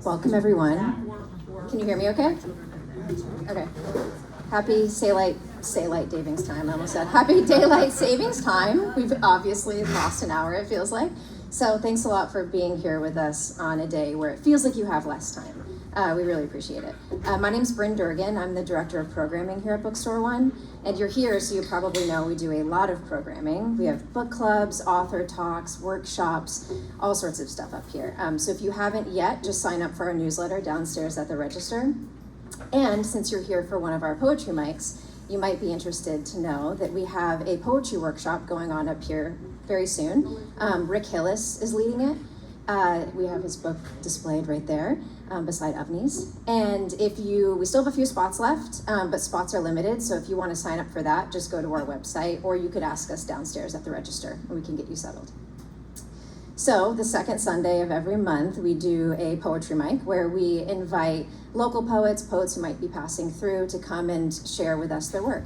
Welcome, everyone. Can you hear me okay? Okay. Happy daylight savings time. I almost said happy daylight savings time. We've obviously lost an hour, it feels like. So thanks a lot for being here with us on a day where it feels like you have less time. We really appreciate it. My name's Bryn Durgan. I'm the Director of Programming here at Bookstore One. And you're here, so you probably know we do a lot of programming. We have book clubs, author talks, workshops, all sorts of stuff up here. So if you haven't yet, just sign up for our newsletter downstairs at the register. And since you're here for one of our poetry mics, you might be interested to know that we have a poetry workshop going on up here very soon. Rick Hillis is leading it. We have his book displayed right there beside Avni's. And we still have a few spots left, but spots are limited. So if you want to sign up for that, just go to our website, or you could ask us downstairs at the register and we can get you settled. So the second Sunday of every month, we do a poetry mic where we invite local poets who might be passing through to come and share with us their work.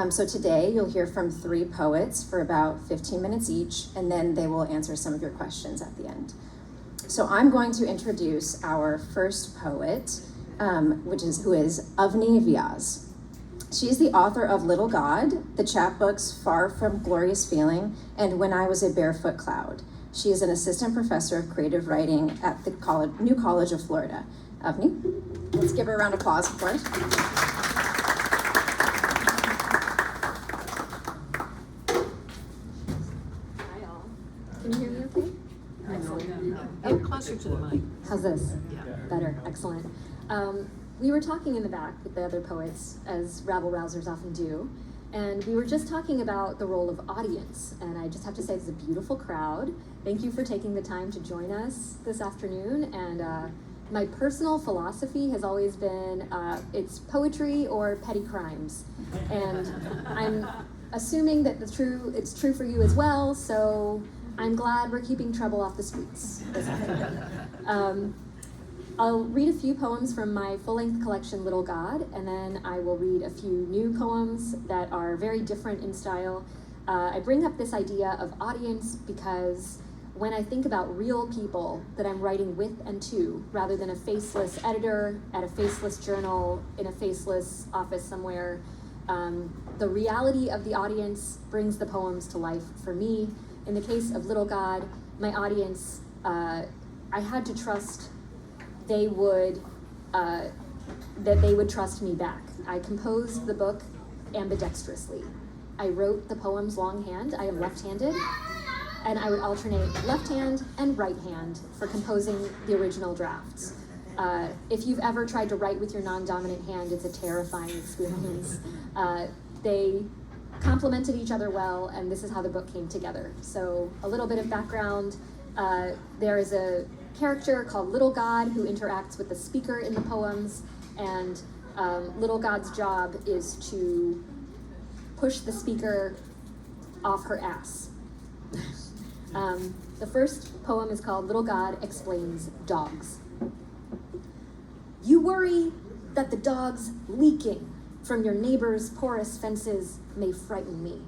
So today you'll hear from 3 poets for about 15 minutes each, and then they will answer some of your questions at the end. So I'm going to introduce our first poet, who is Avni Vyas. She is the author of Little God, the chapbooks Far From Glorious Feeling, and When I Was a Barefoot Cloud. She is an assistant professor of creative writing at the New College of Florida. Avni, let's give her a round of applause, of course. Hi all. Can you hear me okay? Excellent. Get closer to the mic. How's this? Yeah. Better, excellent. We were talking in the back with the other poets, as rabble-rousers often do, and we were just talking about the role of audience, and I just have to say it's a beautiful crowd. Thank you for taking the time to join us this afternoon, and my personal philosophy has always been it's poetry or petty crimes, and I'm assuming that it's true for you as well, so I'm glad we're keeping trouble off the streets this afternoon. I'll read a few poems from my full-length collection, Little God, and then I will read a few new poems that are very different in style. I bring up this idea of audience because when I think about real people that I'm writing with and to, rather than a faceless editor at a faceless journal in a faceless office somewhere, the reality of the audience brings the poems to life for me. In the case of Little God, my audience, I had to trust they would trust me back. I composed the book ambidextrously. I wrote the poems longhand. I am left-handed, and I would alternate left hand and right hand for composing the original drafts. If you've ever tried to write with your non-dominant hand, it's a terrifying experience. They complemented each other well, and this is how the book came together. So a little bit of background. There is a character called Little God who interacts with the speaker in the poems, and Little God's job is to push the speaker off her ass. The first poem is called Little God Explains Dogs. You worry that the dogs leaking from your neighbor's porous fences may frighten me.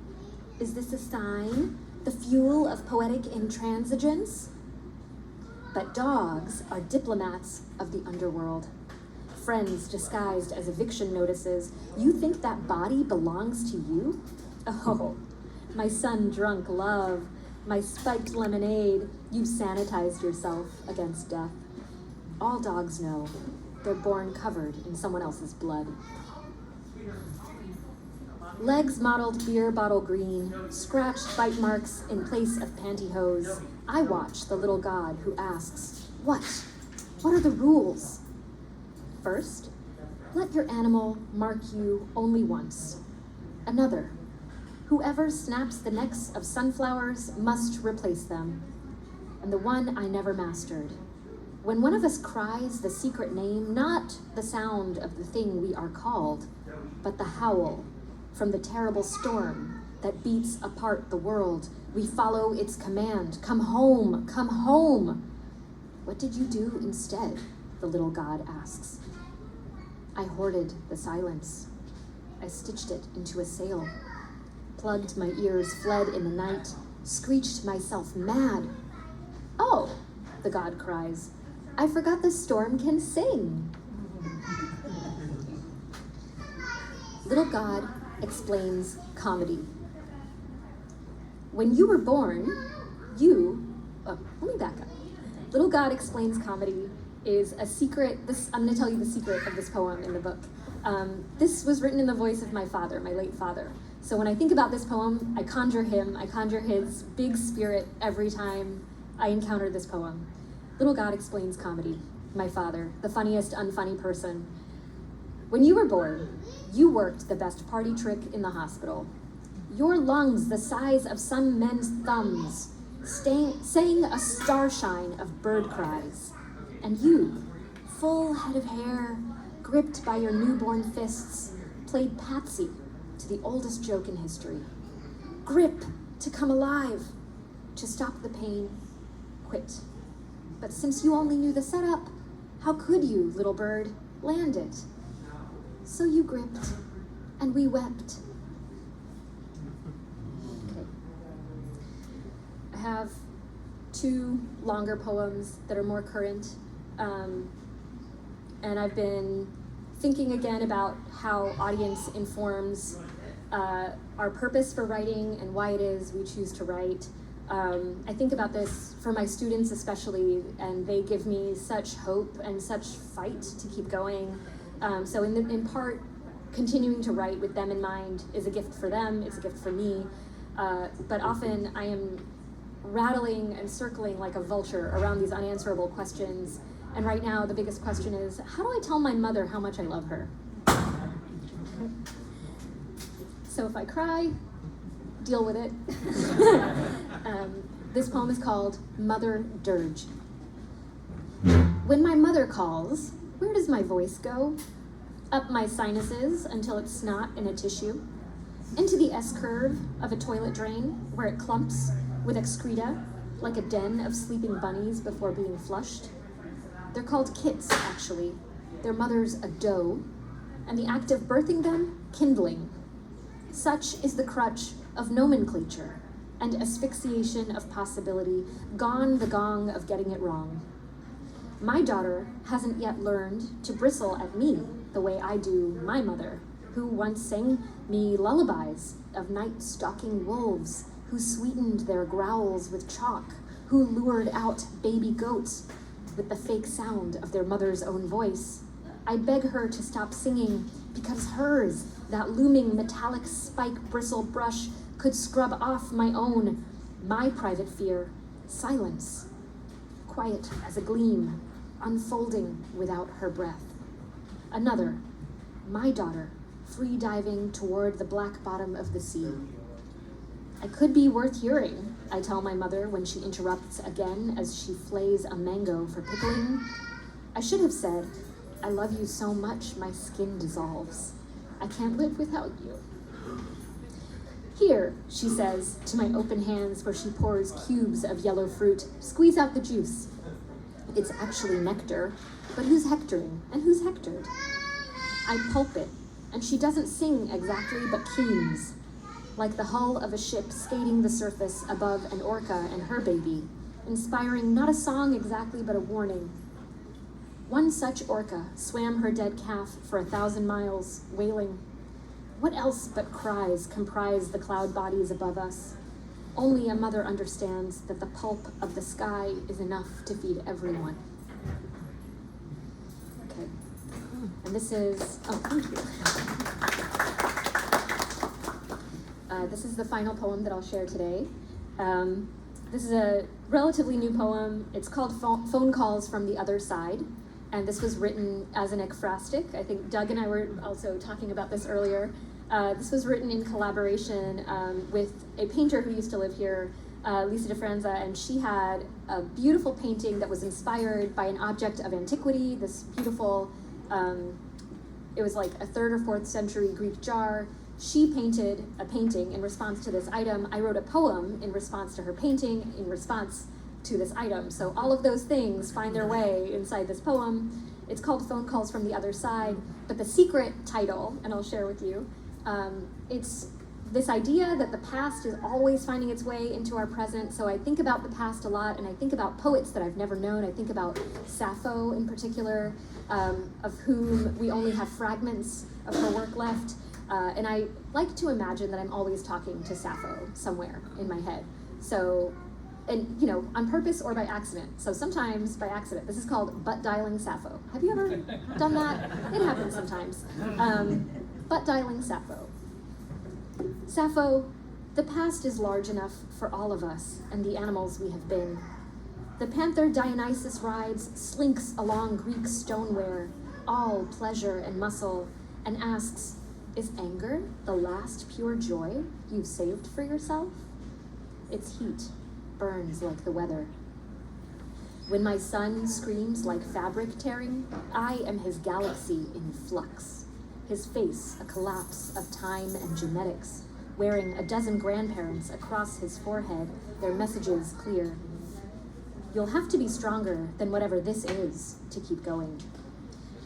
Is this a sign, the fuel of poetic intransigence? But dogs are diplomats of the underworld, friends disguised as eviction notices. You think that body belongs to you? Oh, my sun-drunk love, my spiked lemonade, you've sanitized yourself against death. All dogs know they're born covered in someone else's blood. Legs mottled beer bottle green, scratched bite marks in place of pantyhose. I watch the little God who asks, What are the rules? First, let your animal mark you only once. Another, whoever snaps the necks of sunflowers must replace them. And the one I never mastered. When one of us cries the secret name, not the sound of the thing we are called, but the howl from the terrible storm that beats apart the world, we follow its command. Come home, come home. What did you do instead? The little God asks. I hoarded the silence. I stitched it into a sail, plugged my ears, fled in the night, screeched myself mad. Oh, the God cries, I forgot the storm can sing. Little God explains comedy. When you were born, let me back up. Little God explains comedy is a secret. I'm going to tell you the secret of this poem in the book. This was written in the voice of my father, my late father. So when I think about this poem, I conjure him, I conjure his big spirit every time I encounter this poem. Little God explains comedy, my father, the funniest unfunny person. When you were born, you worked the best party trick in the hospital. Your lungs the size of some men's thumbs, sang a starshine of bird cries. And you, full head of hair, gripped by your newborn fists, played patsy to the oldest joke in history. Grip to come alive, to stop the pain, quit. But since you only knew the setup, how could you, little bird, land it? So you gripped, and we wept. Okay. I have 2 longer poems that are more current, and I've been thinking again about how audience informs our purpose for writing and why it is we choose to write. I think about this for my students especially, and they give me such hope and such fight to keep going. So in part, continuing to write with them in mind is a gift for them, it's a gift for me, but often I am rattling and circling like a vulture around these unanswerable questions. And right now, the biggest question is, how do I tell my mother how much I love her? So if I cry, deal with it. This poem is called Mother Dirge. When my mother calls, where does my voice go? Up my sinuses until it's snot in a tissue, into the S-curve of a toilet drain where it clumps with excreta like a den of sleeping bunnies before being flushed. They're called kits, actually. Their mother's a doe, and the act of birthing them, kindling. Such is the crutch of nomenclature and asphyxiation of possibility, gone the gong of getting it wrong. My daughter hasn't yet learned to bristle at me the way I do my mother, who once sang me lullabies of night-stalking wolves, who sweetened their growls with chalk, who lured out baby goats with the fake sound of their mother's own voice. I beg her to stop singing because hers, that looming metallic spike bristle brush, could scrub off my private fear, silence, quiet as a gleam, unfolding without her breath. Another, my daughter, free diving toward the black bottom of the sea. I could be worth hearing, I tell my mother when she interrupts again as she flays a mango for pickling. I should have said, I love you so much my skin dissolves. I can't live without you. Here, she says, to my open hands where she pours cubes of yellow fruit, squeeze out the juice. It's actually nectar, but who's hectoring and who's hectored? I pulp it, and she doesn't sing exactly, but keens, like the hull of a ship skating the surface above an orca and her baby, inspiring not a song exactly, but a warning. One such orca swam her dead calf for 1,000 miles, wailing. What else but cries comprise the cloud bodies above us? Only a mother understands that the pulp of the sky is enough to feed everyone. Okay, and this is, thank you. This is the final poem that I'll share today. This is a relatively new poem. It's called Phone Calls from the Other Side, and this was written as an ekphrastic. I think Doug and I were also talking about this earlier. This was written in collaboration with a painter who used to live here, Lisa DeFranza, and she had a beautiful painting that was inspired by an object of antiquity, this beautiful, it was like a 3rd or 4th century Greek jar. She painted a painting in response to this item. I wrote a poem in response to her painting, in response to this item. So all of those things find their way inside this poem. It's called Phone Calls from the Other Side, but the secret title, and I'll share with you, it's this idea that the past is always finding its way into our present. So I think about the past a lot, and I think about poets that I've never known. I think about Sappho in particular, of whom we only have fragments of her work left. And I like to imagine that I'm always talking to Sappho somewhere in my head. So, and you know, on purpose or by accident. So sometimes by accident. This is called butt dialing Sappho. Have you ever done that? It happens sometimes. Butt dialing Sappho. Sappho, the past is large enough for all of us and the animals we have been. The panther Dionysus rides, slinks along Greek stoneware, all pleasure and muscle, and asks, is anger the last pure joy you've saved for yourself? Its heat burns like the weather. When my son screams like fabric tearing, I am his galaxy in flux, his face a collapse of time and genetics, wearing a dozen grandparents across his forehead, their messages clear. You'll have to be stronger than whatever this is to keep going.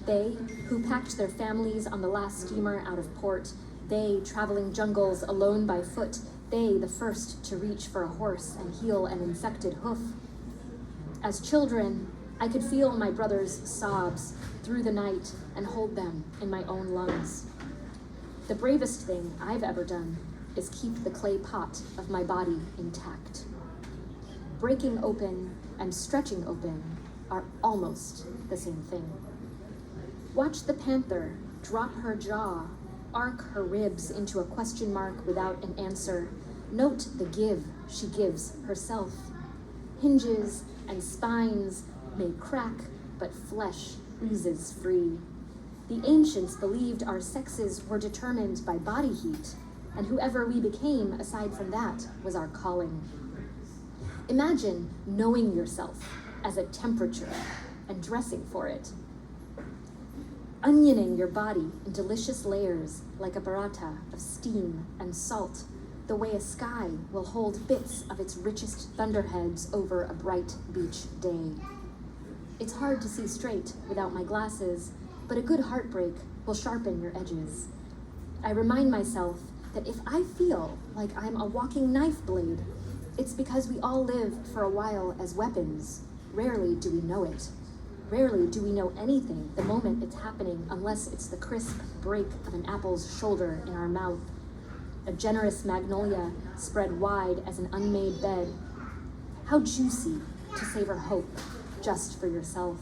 They, who packed their families on the last steamer out of port, they traveling jungles alone by foot, they the first to reach for a horse and heal an infected hoof. As children, I could feel my brother's sobs through the night and hold them in my own lungs. The bravest thing I've ever done is keep the clay pot of my body intact. Breaking open and stretching open are almost the same thing. Watch the panther drop her jaw, arc her ribs into a question mark without an answer. Note the give she gives herself. Hinges and spines may crack, but flesh oozes free. The ancients believed our sexes were determined by body heat, and whoever we became aside from that was our calling. Imagine knowing yourself as a temperature and dressing for it. Onioning your body in delicious layers like a burrata of steam and salt, the way a sky will hold bits of its richest thunderheads over a bright beach day. It's hard to see straight without my glasses, but a good heartbreak will sharpen your edges. I remind myself that if I feel like I'm a walking knife blade, it's because we all lived for a while as weapons. Rarely do we know it. Rarely do we know anything the moment it's happening unless it's the crisp break of an apple's shoulder in our mouth. A generous magnolia spread wide as an unmade bed. How juicy to savor hope just for yourself.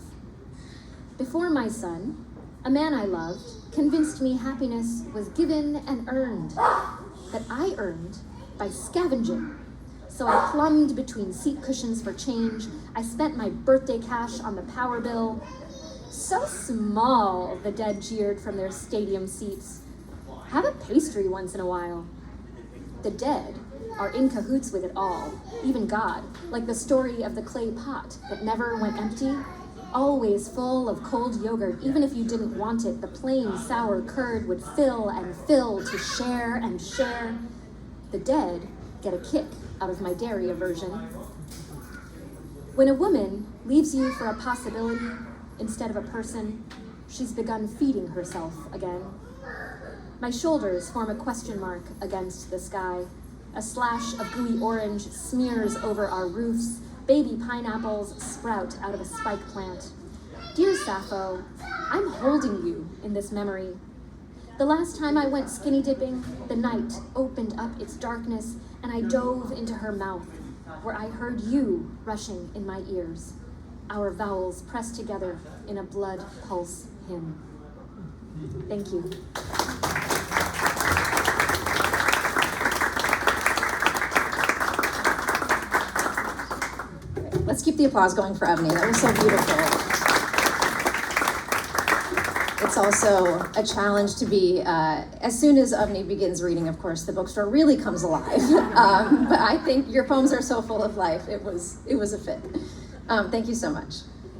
Before my son, a man I loved convinced me happiness was given and earned, that I earned by scavenging. So I plumbed between seat cushions for change. I spent my birthday cash on the power bill. So small, the dead jeered from their stadium seats. Have a pastry once in a while. The dead are in cahoots with it all, even God, like the story of the clay pot that never went empty, always full of cold yogurt. Even if you didn't want it, the plain sour curd would fill and fill to share and share. The dead get a kick out of my dairy aversion. When a woman leaves you for a possibility instead of a person, she's begun feeding herself again. My shoulders form a question mark against the sky. A slash of gooey orange smears over our roofs. Baby pineapples sprout out of a spike plant. Dear Sappho, I'm holding you in this memory. The last time I went skinny dipping, the night opened up its darkness and I dove into her mouth, where I heard you rushing in my ears, our vowels pressed together in a blood pulse hymn. Thank you. Let's keep the applause going for Avni. That was so beautiful. It's also a challenge to be, as soon as Avni begins reading, of course, the bookstore really comes alive. But I think your poems are so full of life, it was a fit. Thank you so much.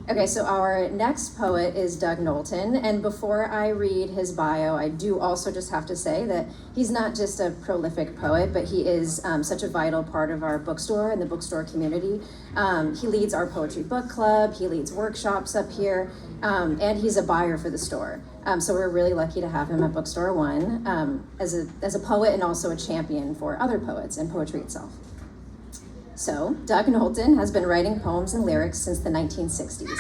Okay, so our next poet is Doug Knowlton, and before I read his bio, I do also just have to say that he's not just a prolific poet, but he is such a vital part of our bookstore and the bookstore community. He leads our poetry book club, he leads workshops up here, and he's a buyer for the store. So we're really lucky to have him at Bookstore One as a poet and also a champion for other poets and poetry itself. So, Doug Knowlton has been writing poems and lyrics since the 1960s.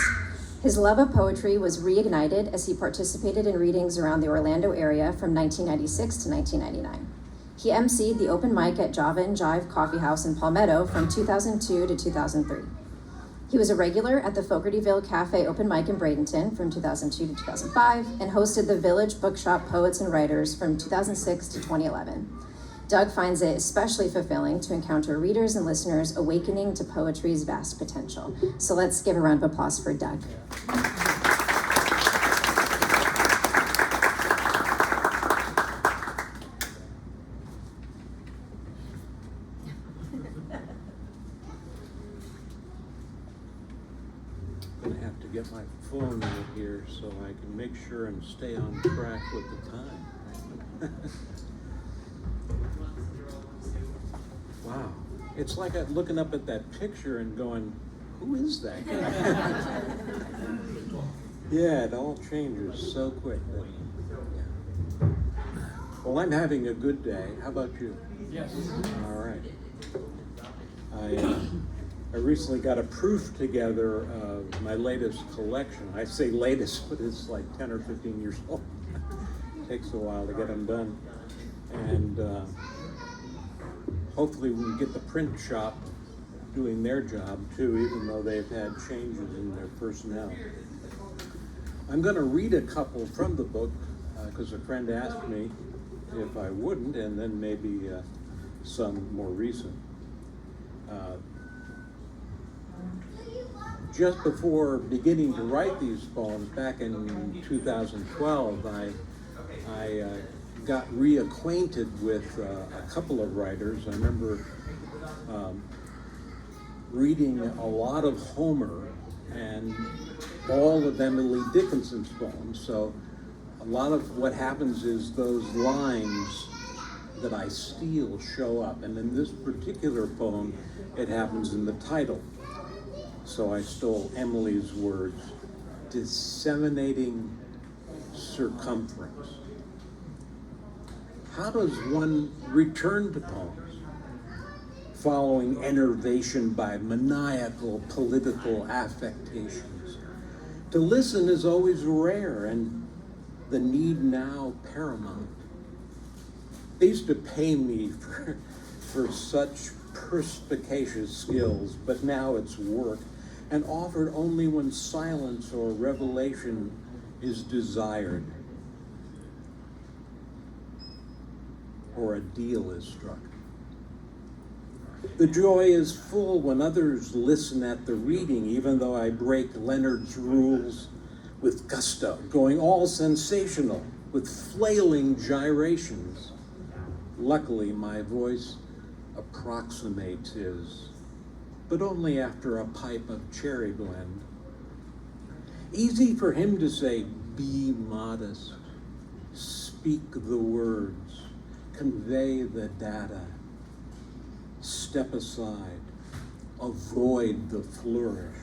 His love of poetry was reignited as he participated in readings around the Orlando area from 1996 to 1999. He emceed the open mic at Java and Jive Coffee House in Palmetto from 2002 to 2003. He was a regular at the Fogartyville Cafe Open Mic in Bradenton from 2002 to 2005 and hosted the Village Bookshop Poets and Writers from 2006 to 2011. Doug finds it especially fulfilling to encounter readers and listeners awakening to poetry's vast potential. So let's give a round of applause for Doug. I'm gonna have to get my phone in here so I can make sure and stay on track with the time. Wow, it's like I'm looking up at that picture and going, who is that guy? Yeah, it all changes so quick. Yeah. Well, I'm having a good day. How about you? Yes. All right. I recently got a proof together of my latest collection. I say latest, but it's like 10 or 15 years old. Takes a while to get them done. And hopefully we can get the print shop doing their job too, even though they've had changes in their personnel. I'm going to read a couple from the book because a friend asked me if I wouldn't, and then maybe some more recent. Just before beginning to write these poems back in 2012, I got reacquainted with a couple of writers. I remember reading a lot of Homer and all of Emily Dickinson's poems. So a lot of what happens is those lines that I steal show up. And in this particular poem, it happens in the title. So I stole Emily's words, disseminating circumference. How does one return to poems following enervation by maniacal political affectations? To listen is always rare and the need now paramount. They used to pay me for such perspicacious skills, but now it's work and offered only when silence or revelation is desired or a deal is struck. The joy is full when others listen at the reading, even though I break Leonard's rules with gusto, going all sensational with flailing gyrations. Luckily, my voice approximates his, but only after a pipe of cherry blend. Easy for him to say, be modest, speak the words, convey the data, step aside, avoid the flourish.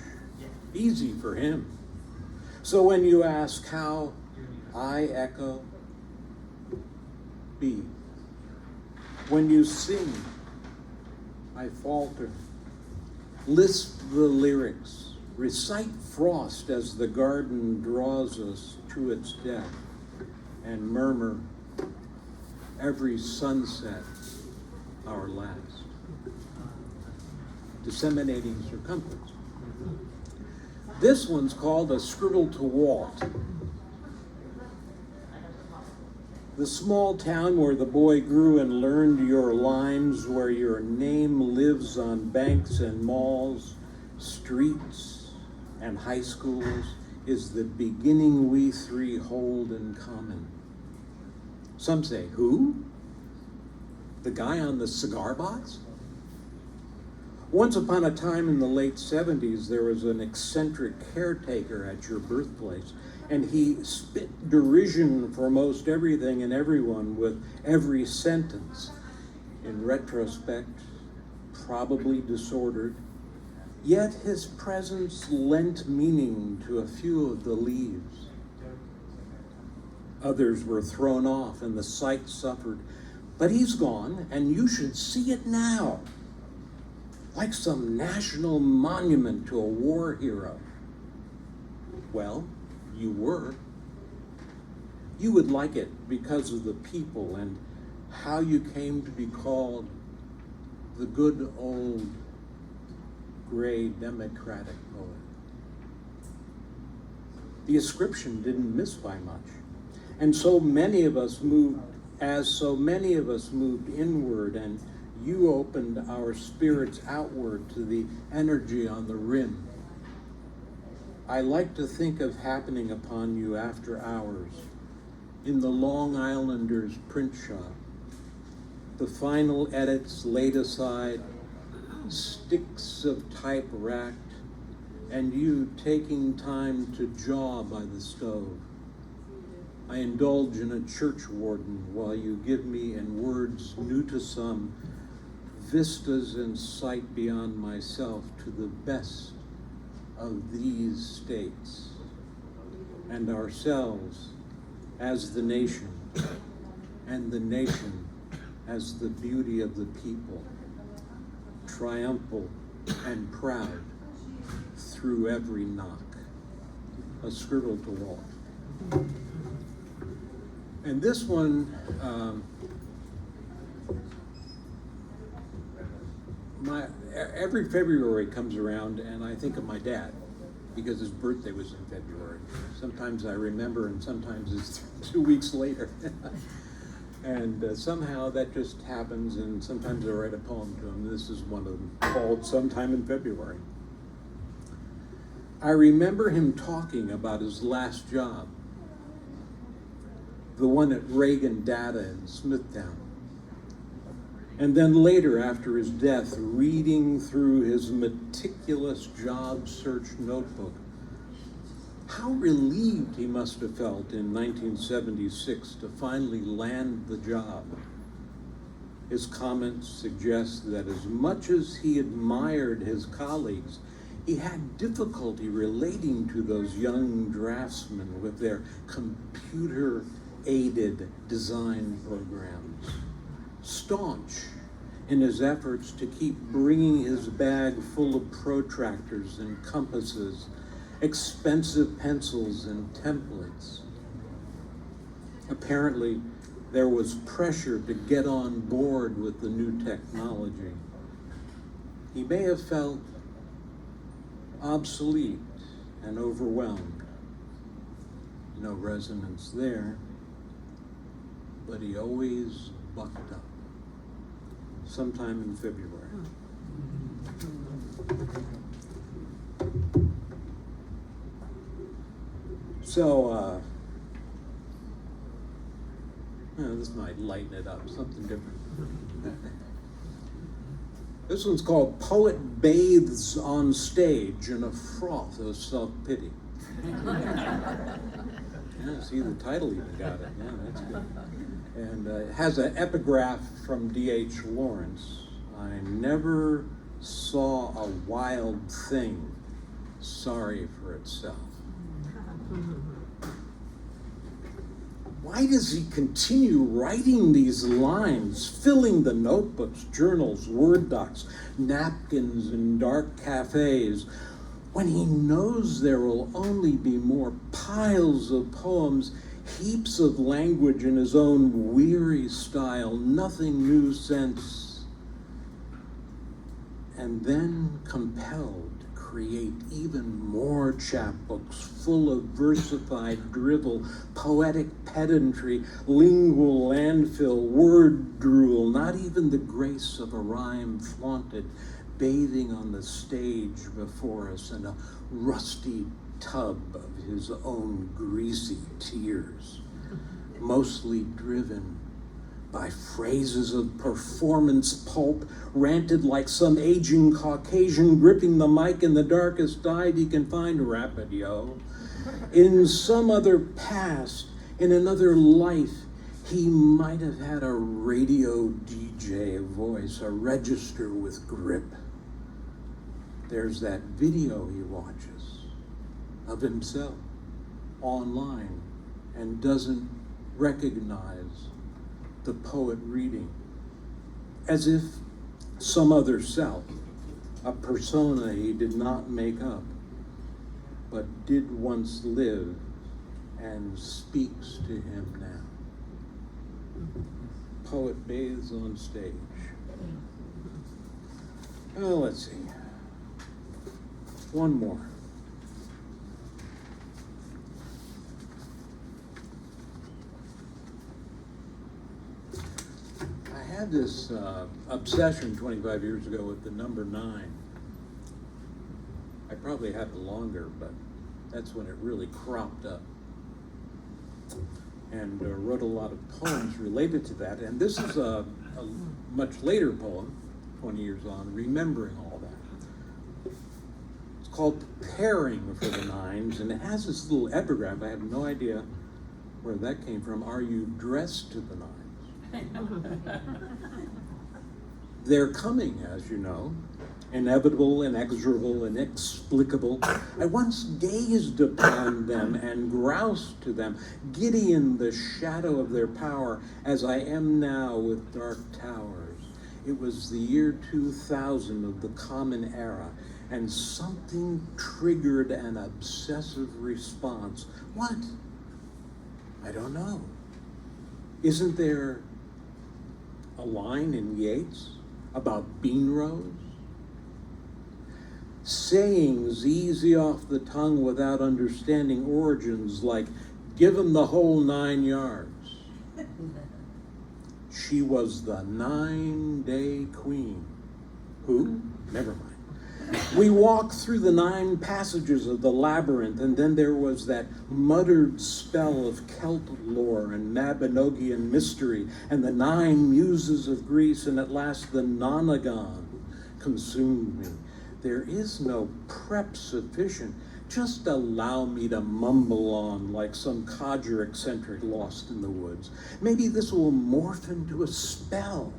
Easy for him. So when you ask how, I echo, be. When you sing, I falter, lisp the lyrics, recite frost as the garden draws us to its death, and murmur, every sunset, our last. Disseminating circumference. This one's called A Scribble to Walt. The small town where the boy grew and learned your lines, where your name lives on banks and malls, streets and high schools, is the beginning we three hold in common. Some say, who? The guy on the cigar box? Once upon a time in the late 70s, there was an eccentric caretaker at your birthplace, and he spit derision for most everything and everyone with every sentence. In retrospect, probably disordered, yet his presence lent meaning to a few of the leaves. Others were thrown off and the sight suffered, but he's gone and you should see it now, like some national monument to a war hero. Well, you were. You would like it because of the people and how you came to be called the good old gray democratic poet. The ascription didn't miss by much. And so many of us moved inward, and you opened our spirits outward to the energy on the rim. I like to think of happening upon you after hours in the Long Islanders print shop. The final edits laid aside, sticks of type racked, and you taking time to jaw by the stove. I indulge in a church warden while you give me, in words new to some, vistas and sight beyond myself to the best of these states and ourselves as the nation, and the nation as the beauty of the people, triumphal and proud through every knock. A skirtle to walk. And this one, every February comes around and I think of my dad because his birthday was in February. Sometimes I remember and sometimes it's 2 weeks later. And somehow that just happens, and sometimes I write a poem to him. This is one of them, called Sometime in February. I remember him talking about his last job, the one at Reagan Data in Smithtown. And then later, after his death, reading through his meticulous job search notebook. How relieved he must have felt in 1976 to finally land the job. His comments suggest that as much as he admired his colleagues, he had difficulty relating to those young draftsmen with their computer-aided design programs. Staunch in his efforts to keep bringing his bag full of protractors and compasses, expensive pencils and templates. Apparently, there was pressure to get on board with the new technology. He may have felt obsolete and overwhelmed. No resonance there, but he always bucked up. Sometime in February. So, this might lighten it up, something different. This one's called Poet Bathes on Stage in a Froth of Self-Pity. Yeah, see, the title even got it. Yeah, that's good. And it has an epigraph from D.H. Lawrence. I never saw a wild thing sorry for itself. Why does he continue writing these lines, filling the notebooks, journals, Word docs, napkins, and dark cafes, when he knows there will only be more piles of poems, heaps of language in his own weary style, nothing new since, and then compelled to create even more chapbooks full of versified drivel, poetic pedantry, lingual landfill, word drool, not even the grace of a rhyme flaunted, bathing on the stage before us in a rusty tub of his own greasy tears, mostly driven by phrases of performance pulp, ranted like some aging Caucasian gripping the mic in the darkest dive he can find, Rapido. In some other past, in another life, he might have had a radio DJ voice, a register with grip. There's that video he watches of himself online and doesn't recognize the poet reading, as if some other self, a persona he did not make up, but did once live and speaks to him now. Poet bathes on stage. Oh, let's see. One more. I had this obsession 25 years ago with the number 9. I probably had it longer, but that's when it really cropped up. And wrote a lot of poems related to that. And this is a much later poem, 20 years on, remembering all that. It's called Preparing for the Nines, and it has this little epigraph. I have no idea where that came from. Are you dressed to the nines? They're coming, as you know, inevitable, inexorable, inexplicable. I once gazed upon them and groused to them, giddy in the shadow of their power, as I am now with dark towers. It was the year 2000 of the Common Era, and something triggered an obsessive response. What? I don't know. Isn't there a line in Yeats about bean rows? Sayings easy off the tongue without understanding origins, like, give 'em the whole 9 yards. She was the 9-day queen. Who? Never mind. We walked through the 9 passages of the labyrinth, and then there was that muttered spell of Celt lore and Mabinogian mystery, and the 9 muses of Greece, and at last the nonagon consumed me. There is no prep sufficient. Just allow me to mumble on like some codger eccentric lost in the woods. Maybe this will morph into a spell,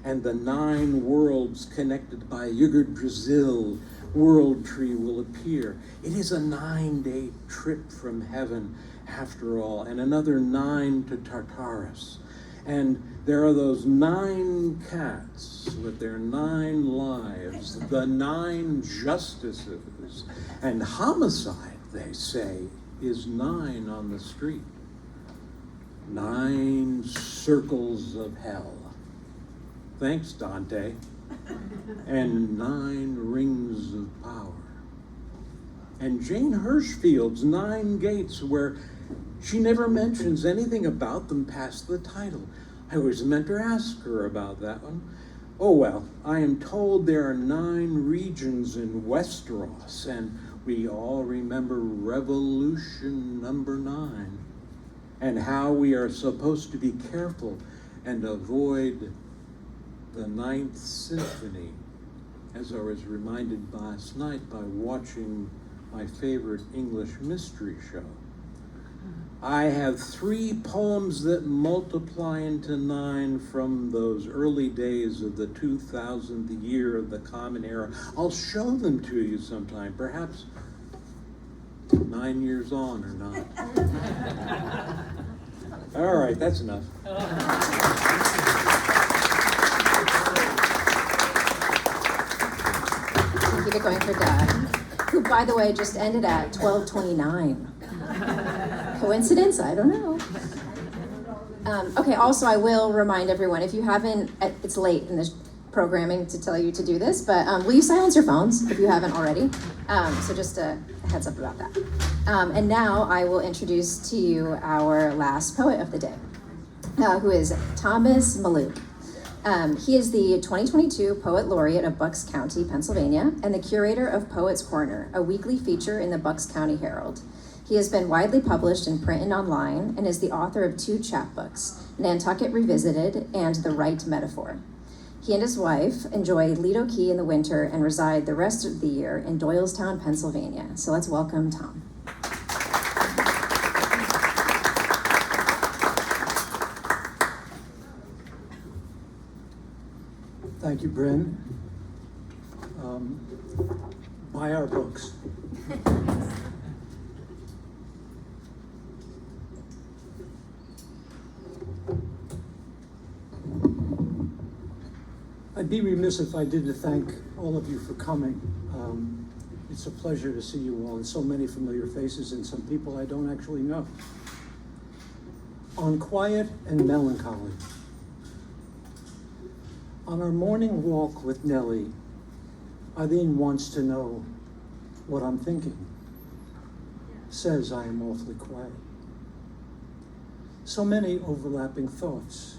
and the 9 worlds connected by Yggdrasil world tree will appear. It is a 9-day trip from heaven after all, and another 9 to Tartarus. And there are those 9 cats with their 9 lives, the 9 justices, and homicide, they say, is 9 on the street. 9 circles of hell. Thanks, Dante. And 9 rings of power. And Jane Hirschfield's 9 gates, where she never mentions anything about them past the title. I always meant to ask her about that one. Oh well, I am told there are 9 regions in Westeros, and we all remember Revolution number 9, and how we are supposed to be careful and avoid the 9th Symphony, as I was reminded last night by watching my favorite English mystery show. I have 3 poems that multiply into 9 from those early days of the 2000th year of the Common Era. I'll show them to you sometime, perhaps 9 years on or not. All right, that's enough. Keep it going for Doug, who, by the way, just ended at 12:29. Coincidence? I don't know. Okay, also I will remind everyone, if you haven't, it's late in this programming to tell you to do this, but will you silence your phones if you haven't already? So just a heads up about that. And now I will introduce to you our last poet of the day, who is Thomas Mallouk. He is the 2022 Poet Laureate of Bucks County, Pennsylvania, and the curator of Poets Corner, a weekly feature in the Bucks County Herald. He has been widely published in print and online and is the author of 2 chapbooks, Nantucket Revisited and The Right Metaphor. He and his wife enjoy Lido Key in the winter and reside the rest of the year in Doylestown, Pennsylvania. So let's welcome Tom. Thank you, Bryn. Buy our books. I'd be remiss if I didn't thank all of you for coming. It's a pleasure to see you all, and so many familiar faces and some people I don't actually know. On Quiet and Melancholy. On our morning walk with Nellie, Eileen wants to know what I'm thinking. Says I am awfully quiet. So many overlapping thoughts.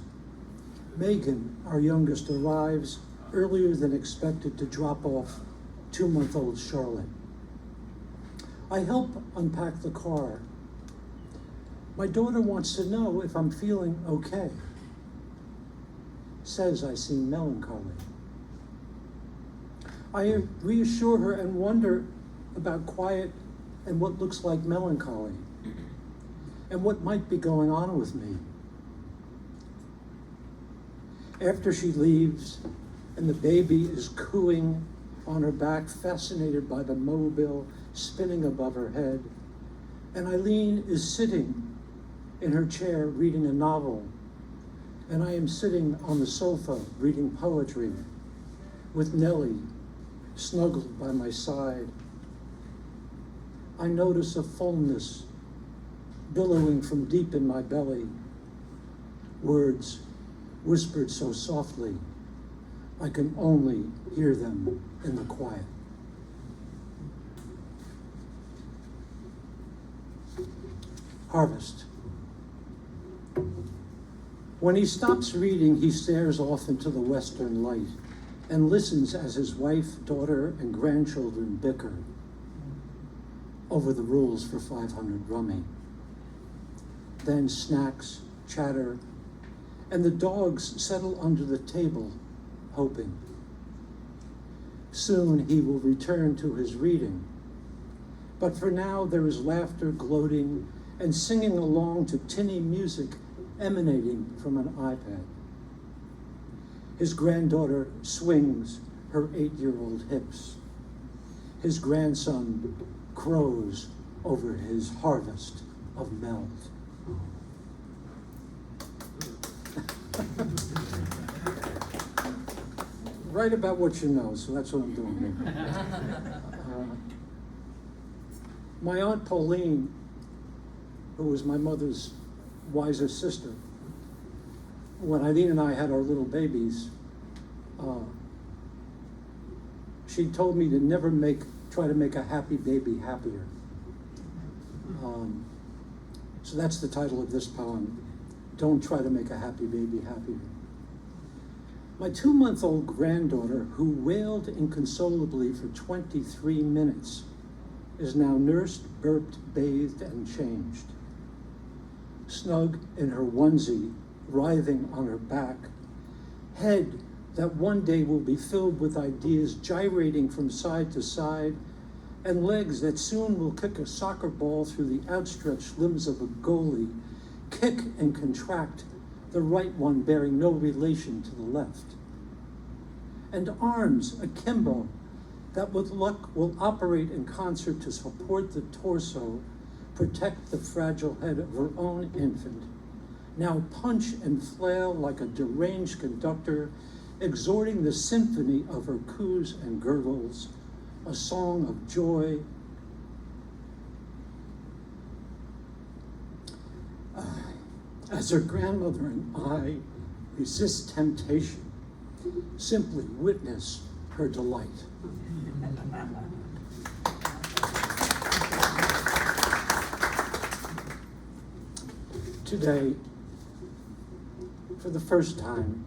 Megan, our youngest, arrives earlier than expected to drop off 2-month-old Charlotte. I help unpack the car. My daughter wants to know if I'm feeling okay. Says I seem melancholy. I reassure her and wonder about quiet and what looks like melancholy and what might be going on with me. After she leaves and the baby is cooing on her back, fascinated by the mobile spinning above her head, and Eileen is sitting in her chair reading a novel, and I am sitting on the sofa reading poetry with Nellie snuggled by my side. I notice a fullness billowing from deep in my belly, words whispered so softly I can only hear them in the quiet. Harvest. When he stops reading, he stares off into the western light and listens as his wife, daughter, and grandchildren bicker over the rules for 500 rummy. Then snacks, chatter, and the dogs settle under the table, hoping. Soon he will return to his reading. But for now, there is laughter, gloating, and singing along to tinny music emanating from an iPad. His granddaughter swings her 8-year-old hips. His grandson crows over his harvest of melt. Write about what you know, so that's what I'm doing here. My Aunt Pauline, who was my mother's wiser sister, when Eileen and I had our little babies, she told me to never try to make a happy baby happier. So that's the title of this poem. Don't try to make a happy baby happier. My 2-month-old granddaughter, who wailed inconsolably for 23 minutes, is now nursed, burped, bathed, and changed. Snug in her onesie, writhing on her back, head that one day will be filled with ideas gyrating from side to side, and legs that soon will kick a soccer ball through the outstretched limbs of a goalie, kick and contract, the right one bearing no relation to the left. And arms akimbo that with luck will operate in concert to support the torso, protect the fragile head of her own infant, now punch and flail like a deranged conductor, exhorting the symphony of her coos and gurgles, a song of joy. As her grandmother and I resist temptation, simply witness her delight. Today, for the first time,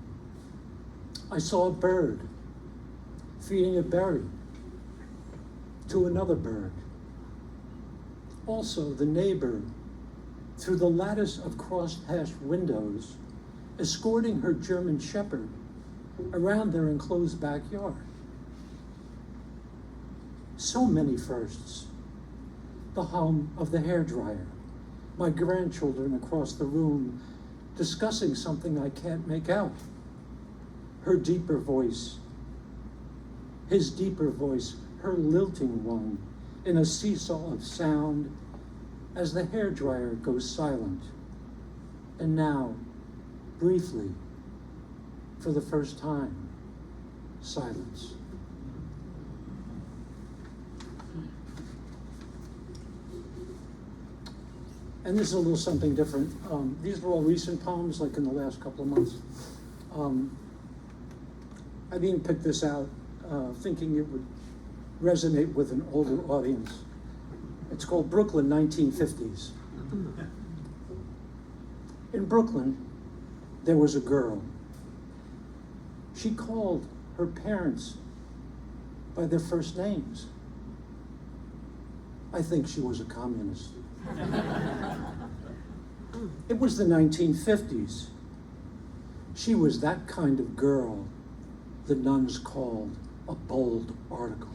I saw a bird feeding a berry to another bird. Also, the neighbor, through the lattice of cross-hatched windows, escorting her German shepherd around their enclosed backyard. So many firsts. The hum of the hairdryer, my grandchildren across the room discussing something I can't make out. Her deeper voice, his deeper voice, her lilting one, in a seesaw of sound as the hairdryer goes silent. And now, briefly, for the first time, silence. And this is a little something different. These are all recent poems, like in the last couple of months. Eileen picked this out, thinking it would resonate with an older audience. It's called Brooklyn 1950s. In Brooklyn, there was a girl. She called her parents by their first names. I think she was a communist. It was the 1950s. She was that kind of girl the nuns called a bold article.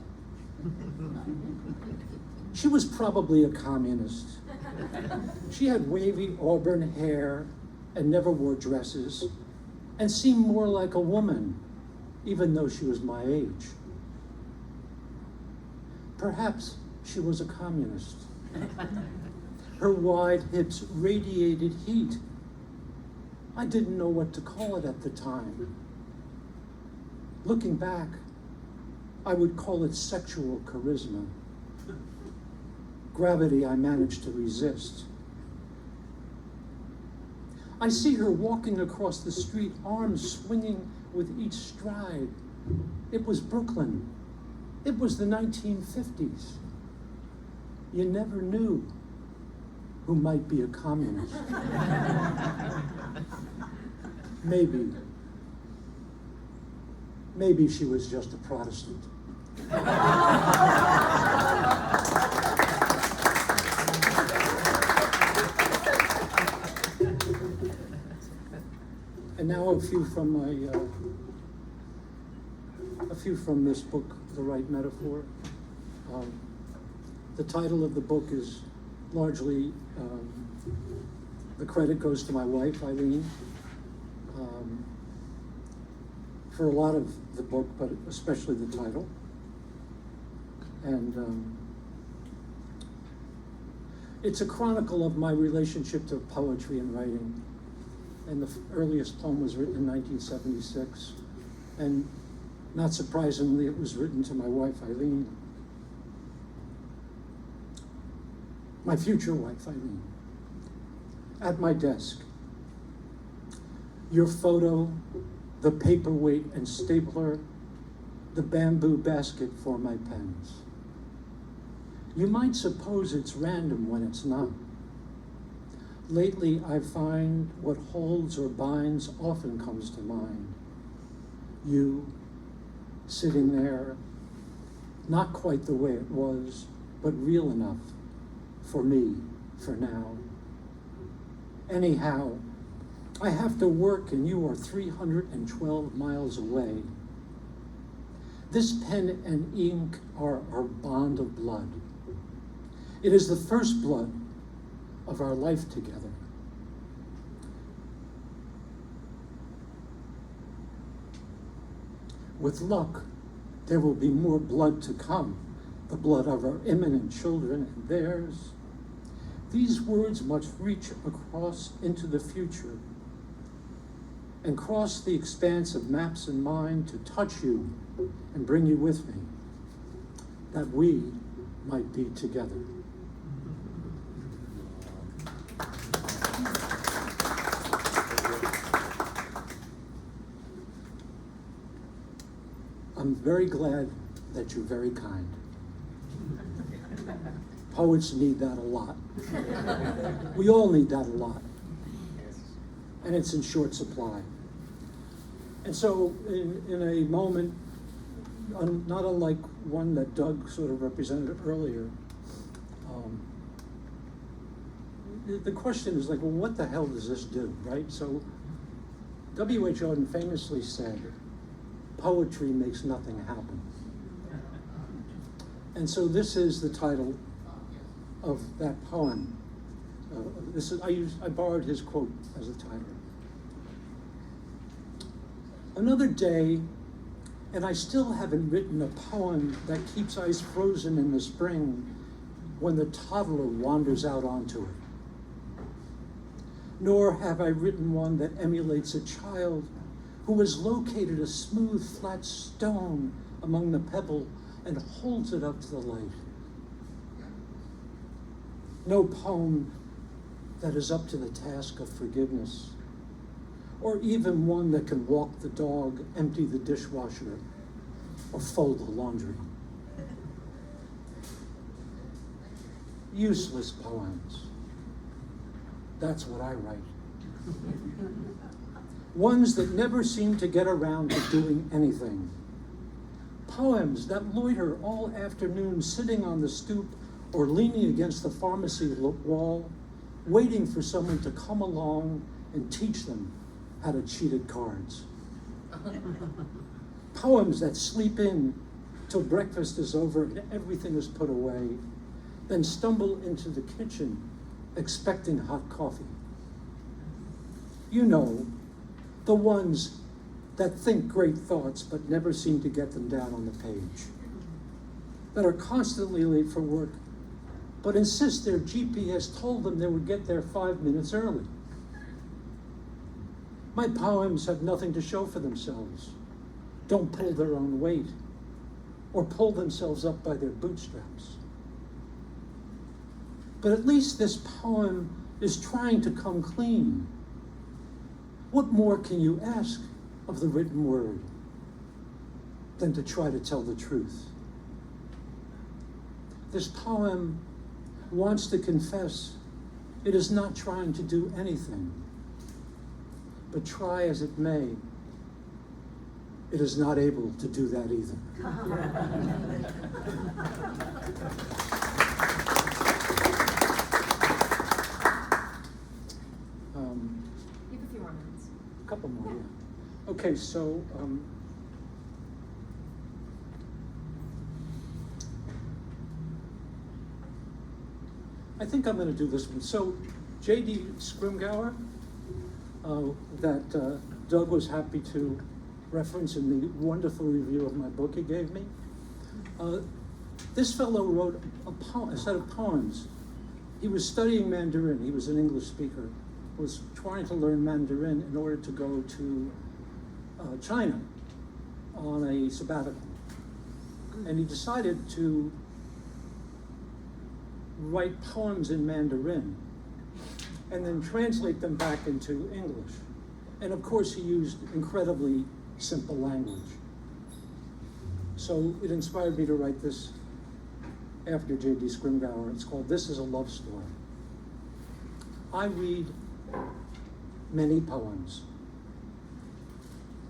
She was probably a communist. She had wavy auburn hair and never wore dresses and seemed more like a woman, even though she was my age. Perhaps she was a communist. Her wide hips radiated heat. I didn't know what to call it at the time. Looking back, I would call it sexual charisma. Gravity I managed to resist. I see her walking across the street, arms swinging with each stride. It was Brooklyn. It was the 1950s. You never knew who might be a communist. Maybe she was just a Protestant. And now a few from this book, The Right Metaphor. The title of the book is largely, the credit goes to my wife, Eileen, for a lot of the book, but especially the title. And it's a chronicle of my relationship to poetry and writing. And the earliest poem was written in 1976. And not surprisingly, it was written to my wife, Eileen. My future wife, Eileen. At my desk, your photo, the paperweight and stapler, the bamboo basket for my pens. You might suppose it's random when it's not. Lately, I find what holds or binds often comes to mind. You, sitting there, not quite the way it was, but real enough for me, for now. Anyhow, I have to work and you are 312 miles away. This pen and ink are our bond of blood. It is the first blood of our life together. With luck, there will be more blood to come, the blood of our imminent children and theirs. These words must reach across into the future and cross the expanse of maps and mind to touch you and bring you with me, that we might be together. I'm very glad that you're very kind. Poets need that a lot. We all need that a lot. And it's in short supply. And so in a moment, not unlike one that Doug sort of represented earlier, the question is like, well, what the hell does this do, right? So W.H. Auden famously said, poetry makes nothing happen. And so this is the title of that poem. I borrowed his quote as a title. Another day, and I still haven't written a poem that keeps ice frozen in the spring when the toddler wanders out onto it. Nor have I written one that emulates a child who has located a smooth, flat stone among the pebble and holds it up to the light. No poem that is up to the task of forgiveness, or even one that can walk the dog, empty the dishwasher, or fold the laundry. Useless poems. That's what I write. Ones that never seem to get around to doing anything. Poems that loiter all afternoon sitting on the stoop or leaning against the pharmacy wall, waiting for someone to come along and teach them how to cheat at cards. Poems that sleep in till breakfast is over and everything is put away, then stumble into the kitchen expecting hot coffee. You know, the ones that think great thoughts but never seem to get them down on the page, that are constantly late for work but insist their GPS told them they would get there 5 minutes early. My poems have nothing to show for themselves, don't pull their own weight, or pull themselves up by their bootstraps. But at least this poem is trying to come clean. What more can you ask of the written word than to try to tell the truth? This poem wants to confess it is not trying to do anything, but try as it may, it is not able to do that either. You have a few more minutes. A couple more, yeah. Okay, so I think I'm going to do this one. So J.D. Scrimgour, that Doug was happy to reference in the wonderful review of my book he gave me. This fellow wrote a set of poems. He was studying Mandarin. He was an English speaker, was trying to learn Mandarin in order to go to China on a sabbatical. And he decided to write poems in Mandarin and then translate them back into English. And of course he used incredibly simple language. So it inspired me to write this after J.D. Scrimgour. It's called This Is a Love Story. I read many poems.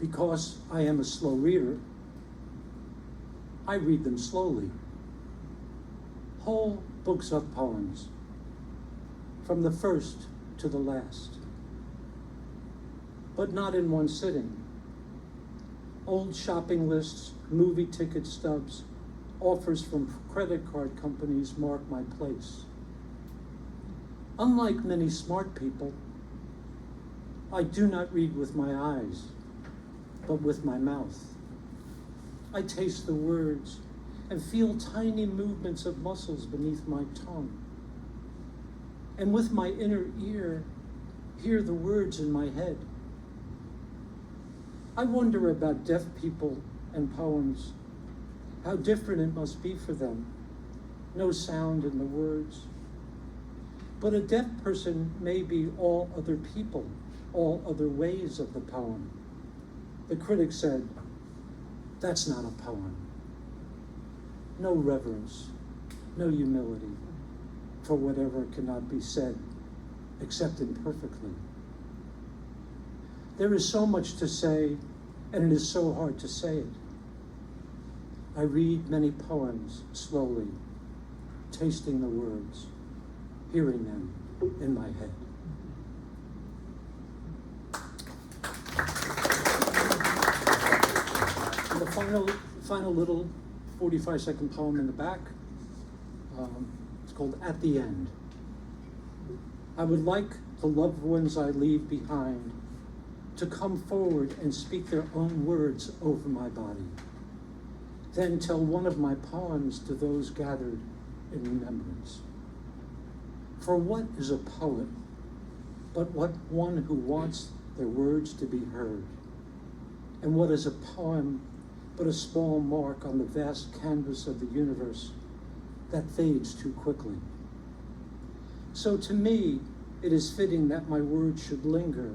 Because I am a slow reader, I read them slowly. Whole books of poems, from the first to the last. But not in one sitting. Old shopping lists, movie ticket stubs, offers from credit card companies mark my place. Unlike many smart people, I do not read with my eyes, but with my mouth. I taste the words and feel tiny movements of muscles beneath my tongue. And with my inner ear, hear the words in my head. I wonder about deaf people and poems, how different it must be for them. No sound in the words. But a deaf person may be all other people, all other ways of the poem. The critic said, that's not a poem. No reverence, no humility for whatever cannot be said except imperfectly. There is so much to say, and it is so hard to say it. I read many poems slowly, tasting the words, hearing them. in my head. And the final little 45-second poem in the back, it's called At the End. I would like the loved ones I leave behind to come forward and speak their own words over my body. Then tell one of my poems to those gathered in remembrance. For what is a poet but what one who wants their words to be heard? And what is a poem but a small mark on the vast canvas of the universe that fades too quickly? So to me, it is fitting that my words should linger,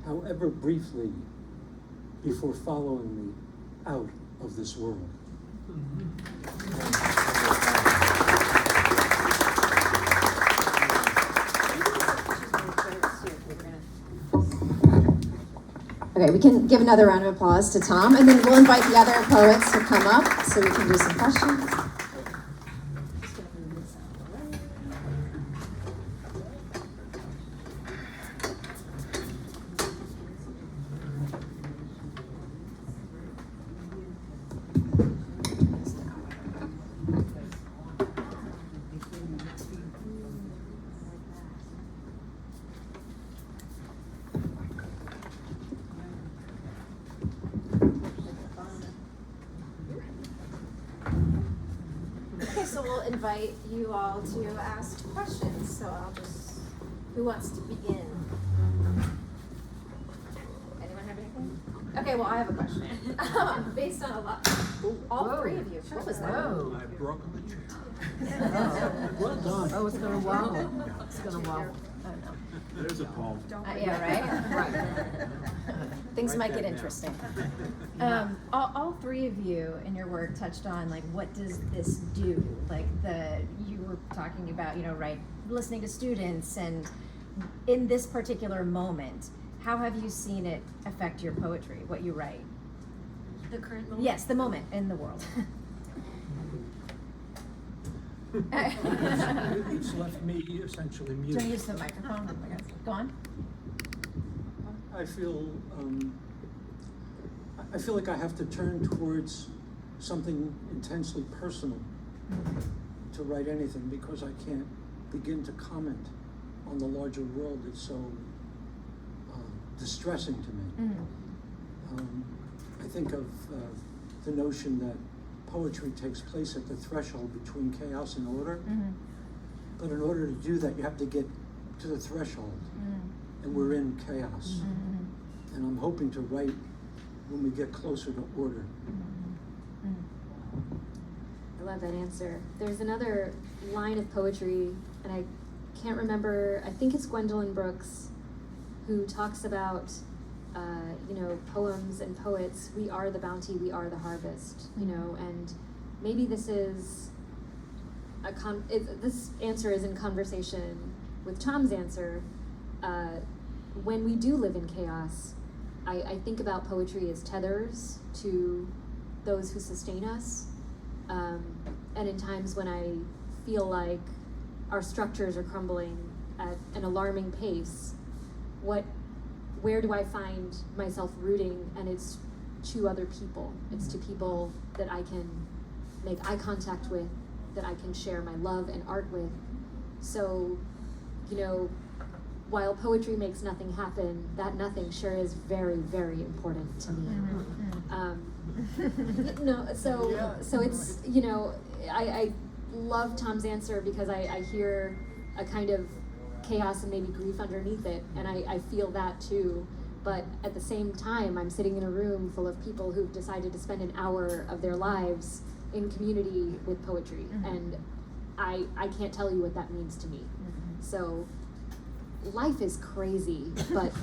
however briefly, before following me out of this world. Okay, we can give another round of applause to Tom, and then we'll invite the other poets to come up so we can do some questions. Invite you all to ask questions. So I'll just, who wants to begin? Anyone have anything? Okay, well I have a question. Based on a lot, all three of you. What was that? I broke a chair. Well done. Oh, it's gonna wobble. It's gonna wobble. I don't know. There's a poem. Yeah, right? Right. Things might get that down. interesting. All three of you in your work touched on like, what does this do? Like you were talking about, right, listening to students, and in this particular moment, how have you seen it affect your poetry, what you write? The current moment? Yes, the moment in the world. It's left me essentially Do you mute. want to use the microphone? Go on. I feel like I have to turn towards something intensely personal to write anything, because I can't begin to comment on the larger world. It's so distressing to me. I think of the notion that poetry takes place at the threshold between chaos and order. But in order to do that, you have to get to the threshold. And we're in chaos. And I'm hoping to write when we get closer to order. I love that answer. There's another line of poetry, and I can't remember, I think it's Gwendolyn Brooks, who talks about, poems and poets. We are the bounty, we are the harvest, and maybe this is this answer is in conversation with Tom's answer. When we do live in chaos, I think about poetry as tethers to those who sustain us. And in times when I feel like our structures are crumbling at an alarming pace, where do I find myself rooting? And it's to other people. It's to people that I can make eye contact with, that I can share my love and art with. So, while poetry makes nothing happen, that nothing sure is very, very important to me. So it's, I love Tom's answer, because I hear a kind of chaos and maybe grief underneath it, and I feel that too. But at the same time, I'm sitting in a room full of people who've decided to spend an hour of their lives in community with poetry, and I can't tell you what that means to me. So life is crazy, but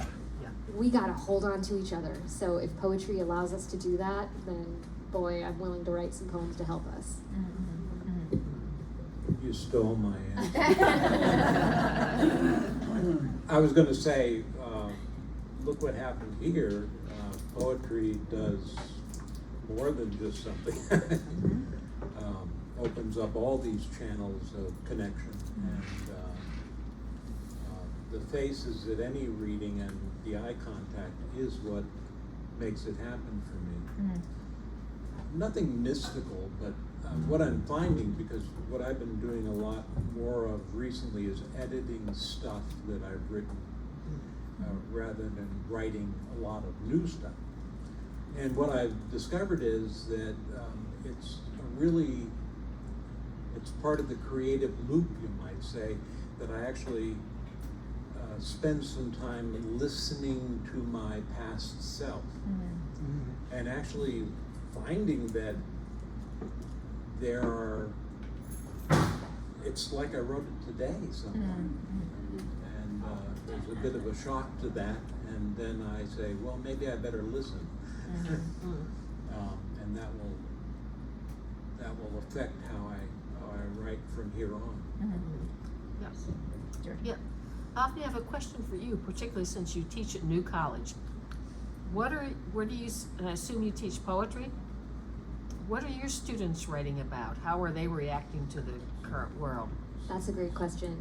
we gotta hold on to each other. So if poetry allows us to do that, then boy, I'm willing to write some poems to help us. You stole my answer. I was going to say, look what happened here. Poetry does more than just something. Opens up all these channels of connection, and the faces at any reading and the eye contact is what makes it happen for me. Nothing mystical, but what I'm finding, because what I've been doing a lot more of recently is editing stuff that I've written rather than writing a lot of new stuff. And what I've discovered is that it's part of the creative loop, you might say, that I actually spend some time listening to my past self and actually finding that it's like I wrote it today sometime. And there's a bit of a shock to that, and then I say, well, maybe I better listen. And that will affect how I write from here on. Yes. Yeah. Avni, I have a question for you, particularly since you teach at New College. And I assume you teach poetry? What are your students writing about? How are they reacting to the current world? That's a great question.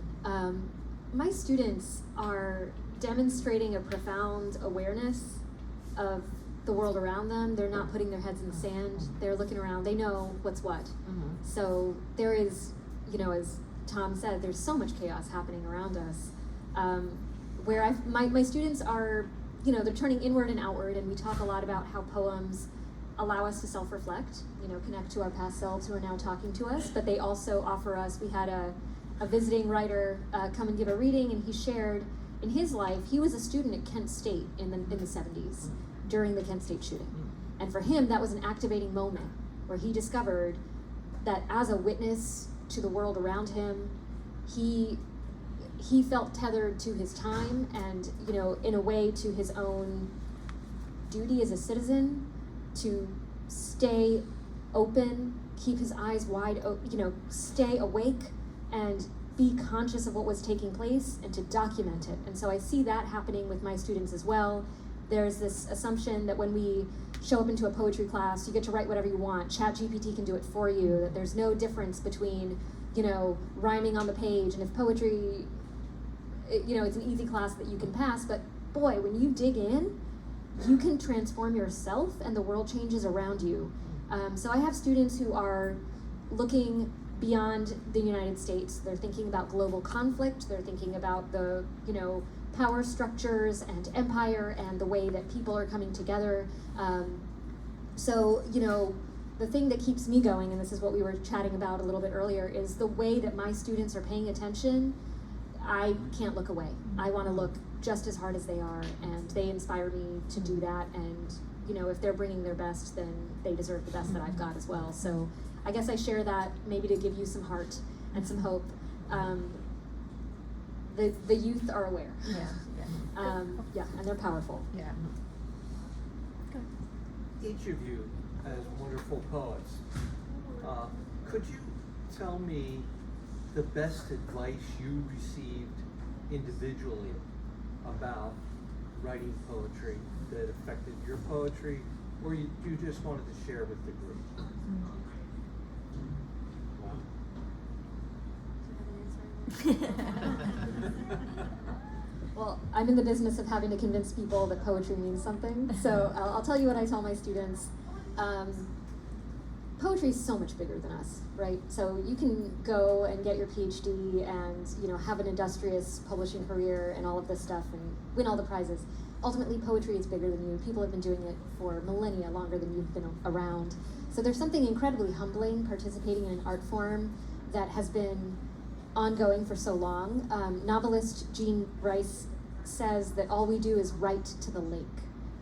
My students are demonstrating a profound awareness of the world around them. They're not putting their heads in the sand. They're looking around. They know what's what. So there is, as Tom said, there's so much chaos happening around us. Where my students are, they're turning inward and outward, and we talk a lot about how poems allow us to self-reflect, connect to our past selves who are now talking to us, but they also offer us, we had a visiting writer come and give a reading, and he shared in his life, he was a student at Kent State in the 70s during the Kent State shooting. And for him, that was an activating moment where he discovered that as a witness to the world around him, he felt tethered to his time and, in a way to his own duty as a citizen to stay open, keep his eyes wide open, stay awake and be conscious of what was taking place and to document it. And so I see that happening with my students as well. There's this assumption that when we show up into a poetry class, you get to write whatever you want. ChatGPT can do it for you, that there's no difference between, rhyming on the page, and if poetry, it's an easy class that you can pass, but boy, when you dig in, you can transform yourself and the world changes around you. So I have students who are looking beyond the United States. They're thinking about global conflict. They're thinking about the, power structures and empire and the way that people are coming together. So, the thing that keeps me going, and this is what we were chatting about a little bit earlier, is the way that my students are paying attention. I can't look away. I want to look just as hard as they are, and they inspire me to do that. And, if they're bringing their best, then they deserve the best that I've got as well. So I guess I share that maybe to give you some heart and some hope. The youth are aware. And they're powerful. Each of you as wonderful poets, could you tell me the best advice you received individually about writing poetry that affected your poetry, or you just wanted to share with the group? Well, I'm in the business of having to convince people that poetry means something. So I'll tell you what I tell my students. Poetry is so much bigger than us, right? So you can go and get your PhD and have an industrious publishing career and all of this stuff and win all the prizes. Ultimately, poetry is bigger than you. People have been doing it for millennia, longer than you've been around. So there's something incredibly humbling participating in an art form that has been ongoing for so long. Novelist Jean Rice says that all we do is write to the lake.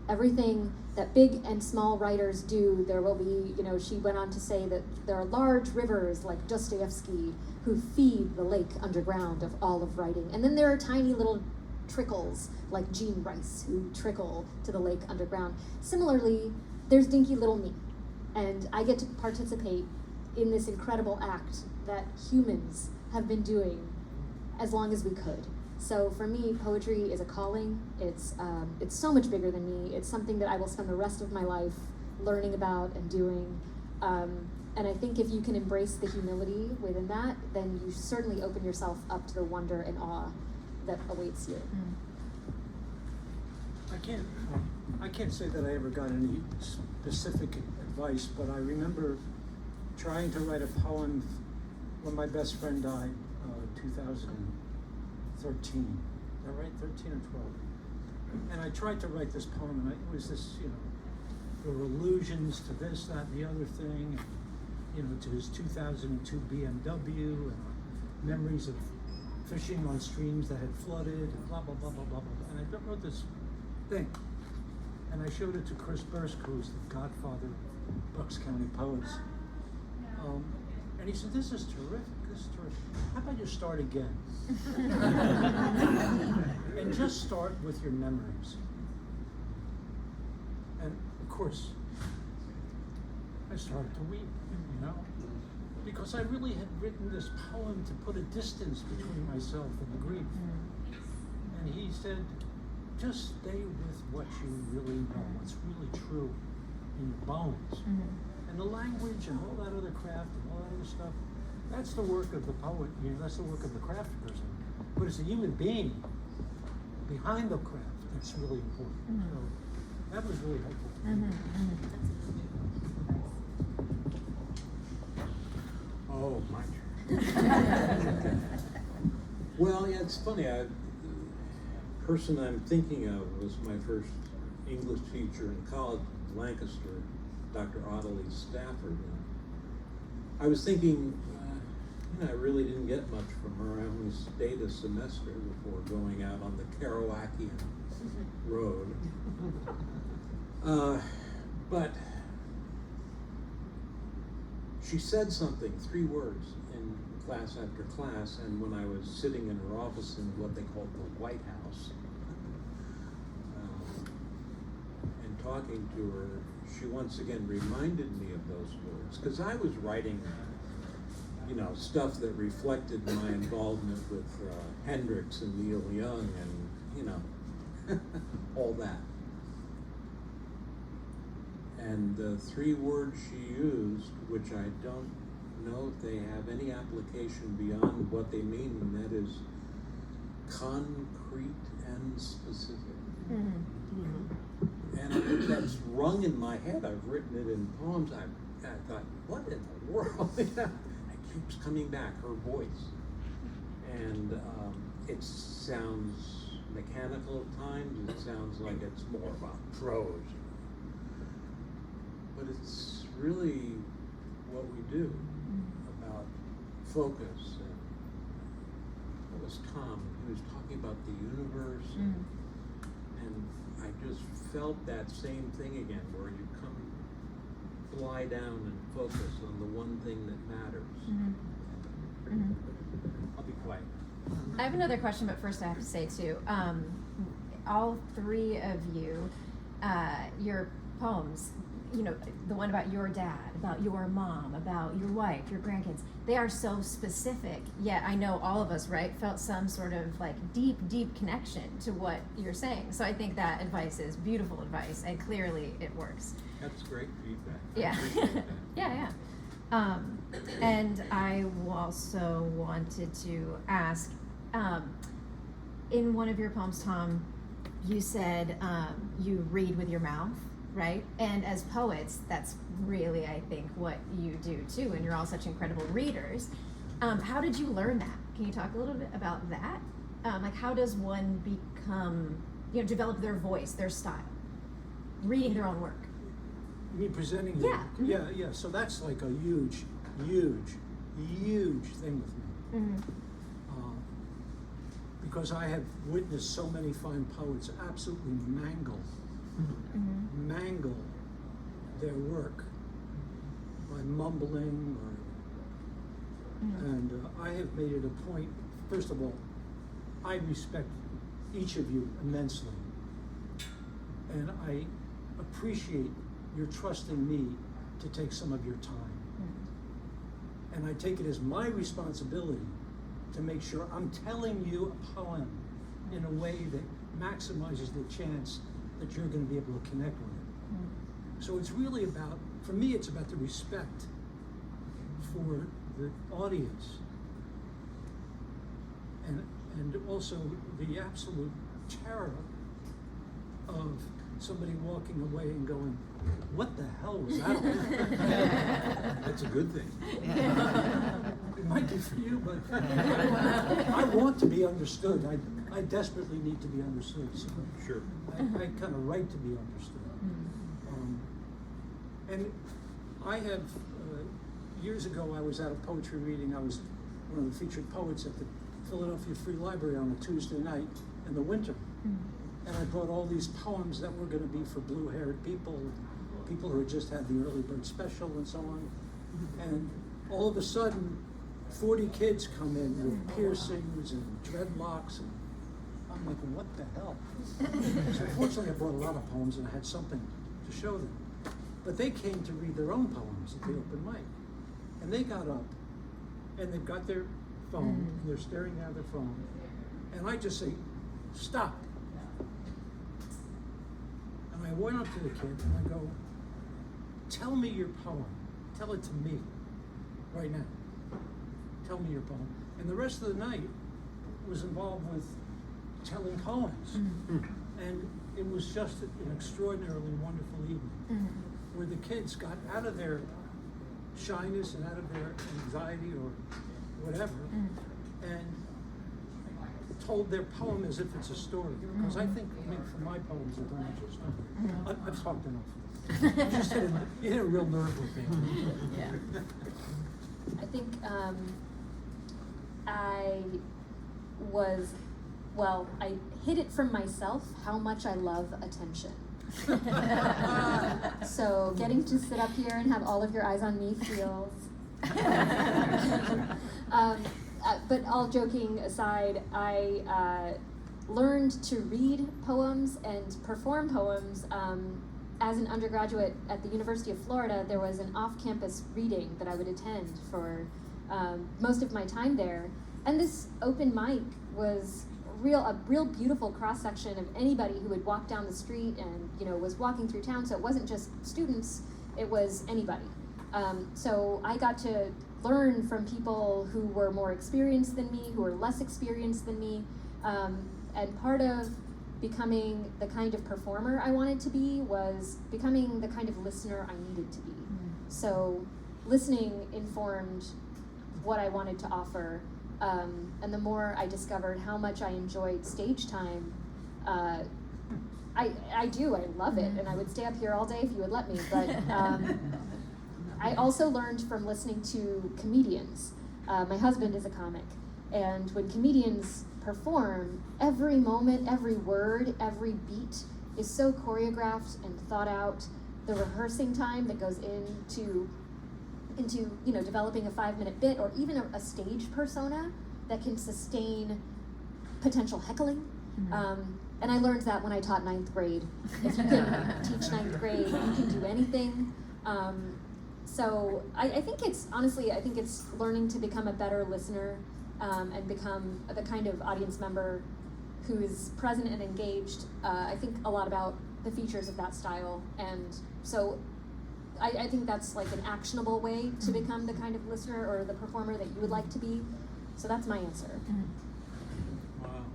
Everything that big and small writers do, there will be, she went on to say that there are large rivers like Dostoevsky who feed the lake underground of all of writing. And then there are tiny little trickles like Jean Rice who trickle to the lake underground. Similarly, there's dinky little me. And I get to participate in this incredible act that humans have been doing as long as we could. So for me, poetry is a calling. It's so much bigger than me. It's something that I will spend the rest of my life learning about and doing. And I think if you can embrace the humility within that, then you certainly open yourself up to the wonder and awe that awaits you? I can't say that I ever got any specific advice, but I remember trying to write a poem when my best friend died, 2013. Is that right? 13 or 12. And I tried to write this poem, and it was this, there were allusions to this, that, and the other thing, to his 2002 BMW, and memories of fishing on streams that had flooded, and blah, blah, blah, blah, blah, blah. And I wrote this thing. And I showed it to Chris Bursk, who's the godfather of Bucks County poets. And he said, this is terrific. How about you start again? And just start with your memories. And of course, I started to weep, because I really had written this poem to put a distance between myself and the grief. And he said, just stay with what you really know, what's really true in your bones. And the language and all that other craft and all that other stuff, that's the work of the poet, that's the work of the craft person. But it's a human being behind the craft that's really important. So that was really helpful. Oh, my turn. Well, yeah, it's funny. The person I'm thinking of was my first English teacher in college, Lancaster, Dr. Ottilie Stafford. I was thinking, I really didn't get much from her. I only stayed a semester before going out on the Kerouacian road. But she said something, 3 words, in class after class, and when I was sitting in her office in what they called the White House, and talking to her, she once again reminded me of those words, because I was writing stuff that reflected my involvement with Hendrix and Neil Young and, all that. And the 3 words she used, which I don't know if they have any application beyond what they mean, and that is concrete and specific. And that's rung in my head. I've written it in poems. I thought, what in the world? Keeps coming back, her voice, and it sounds mechanical at times. It sounds like it's more about prose, but it's really what we do about focus. And that was Tom. He was talking about the universe, and I just felt that same thing again, where you fly down and focus on the one thing that matters. I'll be quiet. I have another question, but first I have to say too, all 3 of you, your poems, the one about your dad, about your mom, about your wife, your grandkids, they are so specific, yet I know all of us, right, felt some sort of like deep connection to what you're saying. So I think that advice is beautiful advice, and clearly it works. That's great feedback. Yeah. Yeah. And I also wanted to ask, in one of your poems, Tom, you said you read with your mouth, right? And as poets, that's really, I think, what you do too, and you're all such incredible readers. How did you learn that? Can you talk a little bit about that? Like, how does one become, develop their voice, their style, reading their own work? You mean presenting? Yeah. Yeah. So that's like a huge thing with me. Because I have witnessed so many fine poets absolutely mangle their work by mumbling, and I have made it a point. First of all, I respect each of you immensely, and I appreciate your trusting me to take some of your time. And I take it as my responsibility to make sure I'm telling you a poem in a way that maximizes the chance that you're going to be able to connect with it. So it's really about, for me, it's about the respect for the audience. And and also the absolute terror of somebody walking away and going, what the hell was that? That's a good thing. It might be for you, but I want to be understood. I desperately need to be understood. So Sure. I kind of right to be understood. And I have, years ago, I was at a poetry reading. I was one of the featured poets at the Philadelphia Free Library on a Tuesday night in the winter. And I brought all these poems that were going to be for blue-haired people who had just had the early bird special and so on. And all of a sudden, 40 kids come in with piercings and dreadlocks, and I'm like, what the hell? So fortunately, I brought a lot of poems, and I had something to show them. But they came to read their own poems at the open mic. And they got up, and they've got their phone, and they're staring down their phone. And I just say, stop. And I went up to the kid, and I go, tell me your poem. Tell it to me, right now. Tell me your poem. And the rest of the night was involved with telling poems. And it was just an extraordinarily wonderful evening, where the kids got out of their shyness and out of their anxiety or whatever, and told their poem as if it's a story. Because I think, for my poems, they're very much a story. I've talked enough. I just hit a real nerve with me. Yeah. I think I hid it from myself how much I love attention. So getting to sit up here and have all of your eyes on me feels. But all joking aside, I learned to read poems and perform poems. As an undergraduate at the University of Florida, there was an off-campus reading that I would attend for most of my time there. And this open mic was a real beautiful cross-section of anybody who would walk down the street and was walking through town. So it wasn't just students, it was anybody. So I got to learn from people who were more experienced than me, who were less experienced than me. And part of becoming the kind of performer I wanted to be was becoming the kind of listener I needed to be. So listening informed what I wanted to offer. And the more I discovered how much I enjoyed stage time, I love it, and I would stay up here all day if you would let me, but I also learned from listening to comedians. My husband is a comic, and when comedians perform, every moment, every word, every beat is so choreographed and thought out. The rehearsing time that goes into developing a 5-minute bit, or even a stage persona that can sustain potential heckling. And I learned that when I taught 9th grade. If you can teach 9th grade, you can do anything. So I think it's learning to become a better listener and become the kind of audience member who is present and engaged. I think a lot about the features of that style. And so I think that's like an actionable way to become the kind of listener or the performer that you would like to be. So that's my answer. Wow.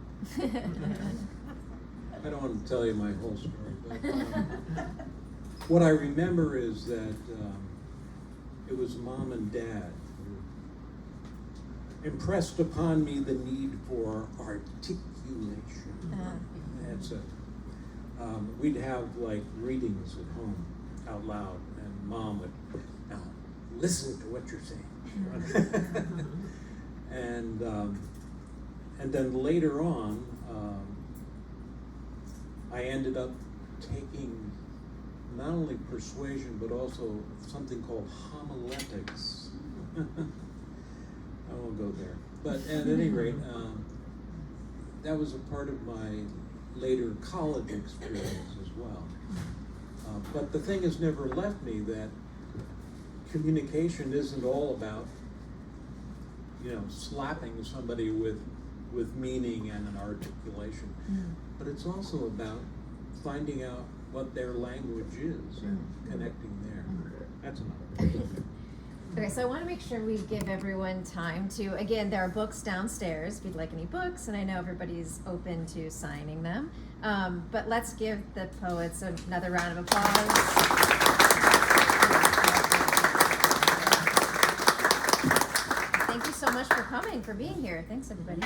I don't want to tell you my whole story, but what I remember is that it was Mom and Dad who impressed upon me the need for articulation. That's it. We'd have like readings at home out loud, and Mom would, now listen to what you're saying. And then later on, I ended up taking not only persuasion, but also something called homiletics. I won't go there. But at any rate, that was a part of my later college experience as well. But the thing has never left me that communication isn't all about, slapping somebody with meaning and an articulation, but it's also about finding out what their language is and connecting there. That's enough. Okay, so I want to make sure we give everyone time to, again, there are books downstairs if you'd like any books, and I know everybody's open to signing them. But let's give the poets another round of applause. Thank you so much for coming, for being here. Thanks, everybody.